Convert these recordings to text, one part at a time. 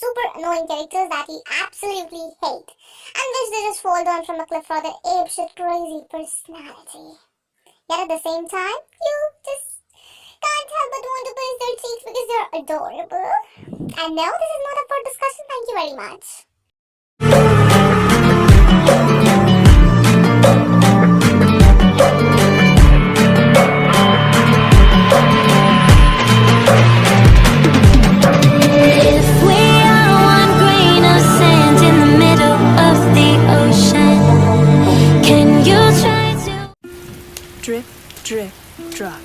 super annoying characters that he absolutely hates and wish they just fall down from a cliff for their apeshit crazy personality. Yet at the same time, you just can't help but want to pinch their cheeks because they're adorable. And no, this is not up for discussion. Thank you very much. If we are one grain of sand in the middle of the ocean, can you try to Drip, drip, drop.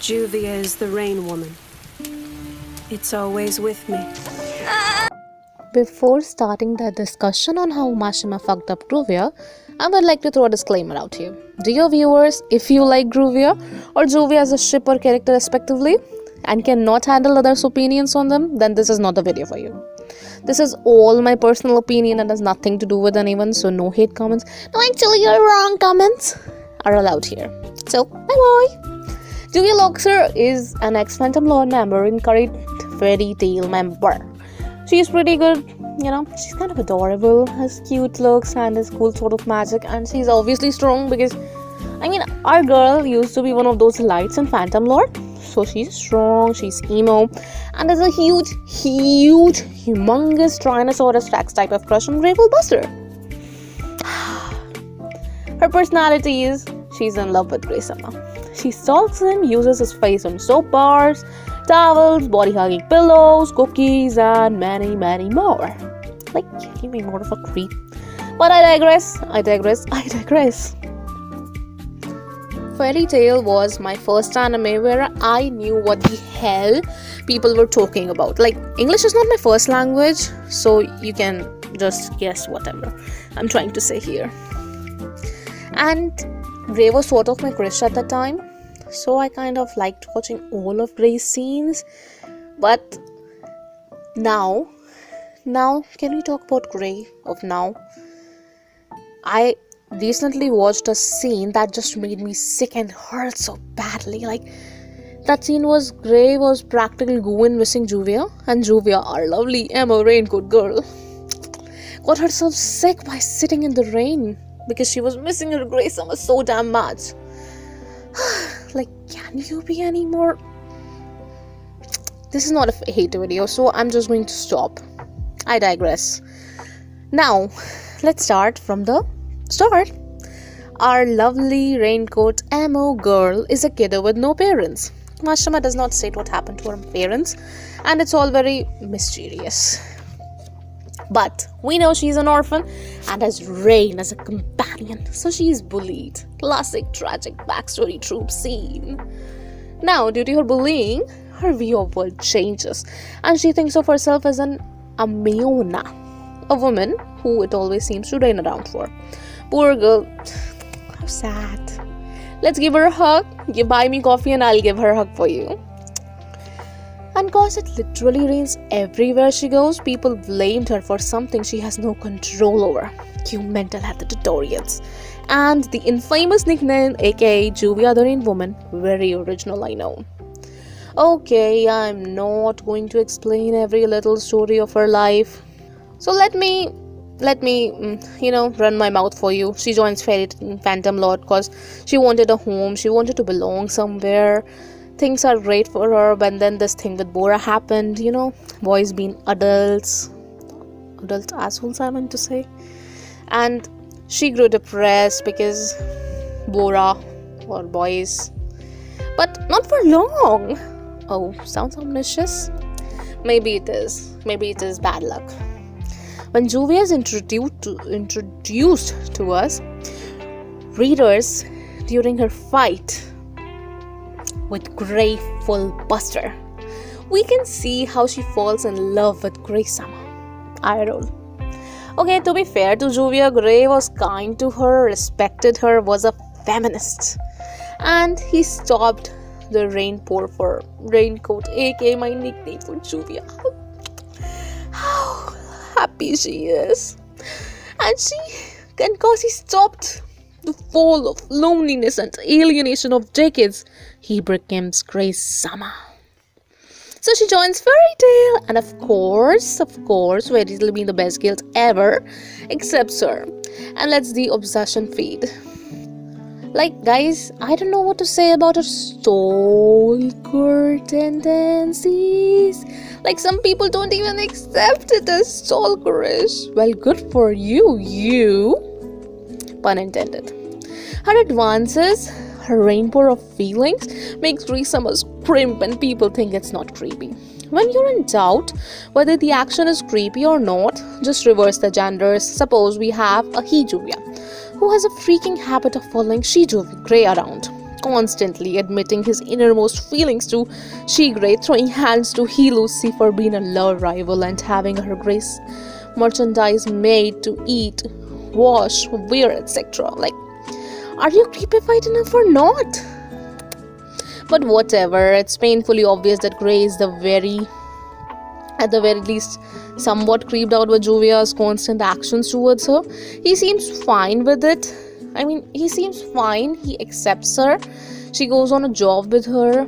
JuViA is the rain woman. It's always with me. Before starting the discussion on how Mashima fucked up JuViA, I would like to throw a disclaimer out here. Dear viewers, if you like JuViA or JuViA as a ship or character respectively and cannot handle others' opinions on them, then this is not the video for you. This is all my personal opinion and has nothing to do with anyone, so no hate comments. No, actually you're wrong comments are allowed here. So, bye-bye. JuViA Loxer is an ex-Phantom Lord member in current Fairy Tail member. She's pretty good, she's kind of adorable, has cute looks and has cool sort of magic, and she's obviously strong because, our girl used to be one of those lights in Phantom Lord, so she's strong, she's emo, and there's a huge, humongous Tyrannosaurus Rex type of crush on Grateful Buster. Her personality is, she's in love with Grey-sama. She stalks him, uses his face on soap bars, towels, body-hugging pillows, cookies, and many, many more. Like, can you be more of a creep? But I digress. Fairy Tail was my first anime where I knew what the hell people were talking about. Like, English is not my first language, so you can just guess whatever I'm trying to say here. And Grey was sort of my crush at that time, so I kind of liked watching all of Grey's scenes. But now, can we talk about Grey of now? I recently watched a scene that just made me sick and hurt so badly. Like, that scene was Grey was practically going missing JuViA, and JuViA, our lovely emo raincoat girl, got herself sick by sitting in the rain because she was missing her Grey-sama so damn much. Like, can you be any more? This is not a hate video, so I'm just going to stop. I digress. Now, let's start from the start. Our lovely raincoat emo girl is a kiddo with no parents. Mashima does not state what happened to her parents, and it's all very mysterious. But we know she's an orphan and has Rain as a companion, so she's bullied. Classic tragic backstory trope scene. Now, due to her bullying, her view of world changes, and she thinks of herself as an Amiona, a woman who it always seems to rain around for. Poor girl, how sad. Let's give her a hug. You buy me coffee and I'll give her a hug for you. And cause it literally rains everywhere she goes, people blamed her for something she has no control over. Cue mental health tutorials. And the infamous nickname, aka JuViA the Rain Woman, very original, I know. Okay, I'm not going to explain every little story of her life. So let me run my mouth for you. She joins Phantom Lord because she wanted a home, she wanted to belong somewhere. Things are great for her, but then this thing with Bora happened, boys being adult assholes, I meant to say. And she grew depressed because Bora or boys, but not for long. Oh, sounds ominous. Maybe it is bad luck. When JuViA is introduced to us readers during her fight with Grateful Buster, we can see how she falls in love with Grey-sama. Eye roll. Okay, to be fair to JuViA, Grey was kind to her, respected her, was a feminist, and he stopped the raincoat, aka my nickname for JuViA. How happy she is, and cause he stopped the fall of loneliness and alienation of decades, he becomes Grey-sama. So she joins Fairy Tail, and of course, Fairy Tail will be the best guild ever, accepts her and lets the obsession feed. Like, guys, I don't know what to say about her stalker tendencies. Like, some people don't even accept it as stalkerish. Well, good for you. Pun intended. Her advances, her rainbow of feelings, makes Grisama crimp and people think it's not creepy. When you're in doubt whether the action is creepy or not, just reverse the genders. Suppose we have a he JuViA who has a freaking habit of following she Grey around, constantly admitting his innermost feelings to she Grey, throwing hands to he Lucy for being a love rival, and having her Grace merchandise made to eat, wash, wear, etc. Like, are you creepified enough or not? But whatever, it's painfully obvious that Grey is at the very least, somewhat creeped out with JuViA's constant actions towards her. He seems fine with it. He seems fine. He accepts her. He goes on a job with her,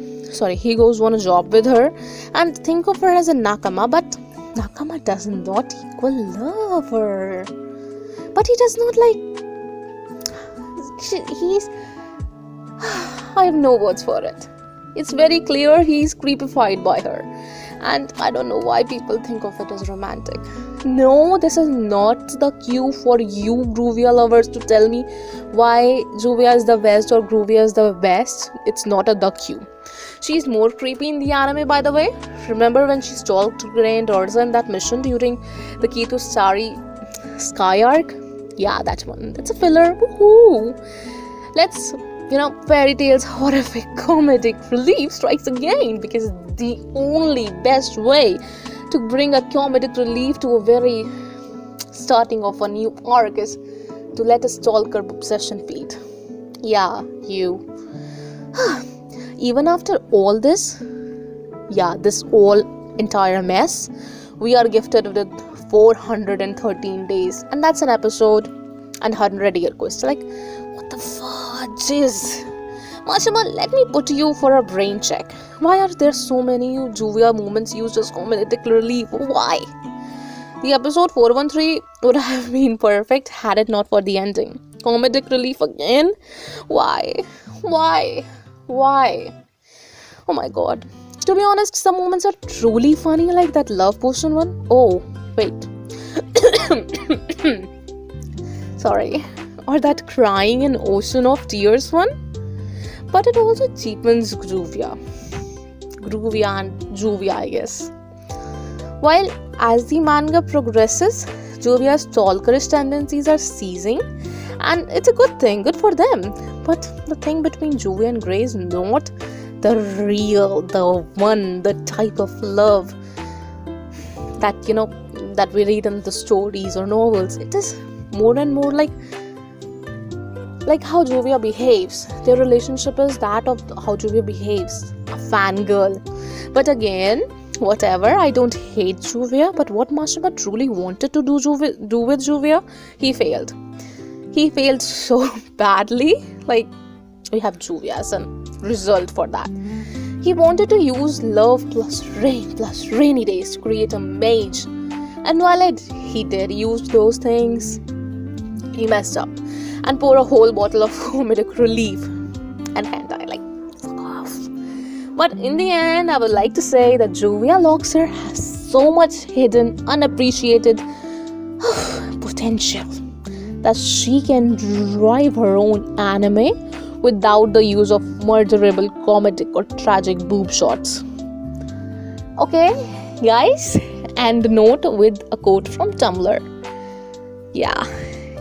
and think of her as a nakama, but nakama does not equal lover. But he does not he's I have no words for it. It's very clear he's creepified by her, and I don't know why people think of it as romantic. No, this is not the cue for you JuViA lovers to tell me why JuViA is the best or JuViA is the best. It's not the cue. She's more creepy in the anime, by the way. Remember when she stalked Grey and Urza in that mission during the Key to Starry Sky arc? Yeah, that one. It's a filler. Woohoo! Let's, Fairy Tail's horrific comedic relief strikes again, because the only best way to bring a comedic relief to a very starting of a new arc is to let a stalker obsession feed. Yeah, you. Even after all this, this whole entire mess, we are gifted with 413 days, and that's an episode and 100 year quest. Like, what the fudge is? Mashima, let me put you for a brain check. Why are there so many JuViA moments used as comedic relief? Why? The episode 413 would have been perfect had it not for the ending. Comedic relief again? Why? Oh my god. To be honest, some moments are truly funny, like that love potion one. Oh, wait. Sorry. Or that crying in Ocean of Tears one. But it also cheapens JuViA and JuViA, I guess. While as the manga progresses, JuViA's stalkerish tendencies are ceasing, and it's a good thing, good for them. But the thing between JuViA and Grey is not the real, the type of love that that we read in the stories or novels. It is more and more like how JuViA behaves. Their relationship is that of how JuViA behaves, a fangirl. But again, whatever, I don't hate JuViA, but what Mashima truly wanted to do with JuViA, he failed. He failed so badly. Like, we have JuViA as a result for that. He wanted to use love plus rain plus rainy days to create a mage, and while he did use those things, he messed up and poured a whole bottle of comedic relief and hentai. Like, fuck off. But in the end, I would like to say that JuViA Loxer has so much hidden, unappreciated potential that she can drive her own anime without the use of murderable comedic or tragic boob shots. Okay, guys, and note with a quote from Tumblr. Yeah,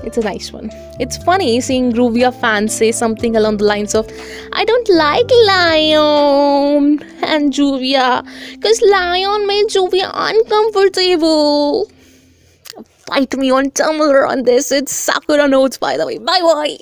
it's a nice one. It's funny seeing JuViA fans say something along the lines of, I don't like Lion and JuViA because Lion made JuViA uncomfortable. Fight me on Tumblr on this. It's Sakura Notes, by the way. Bye bye.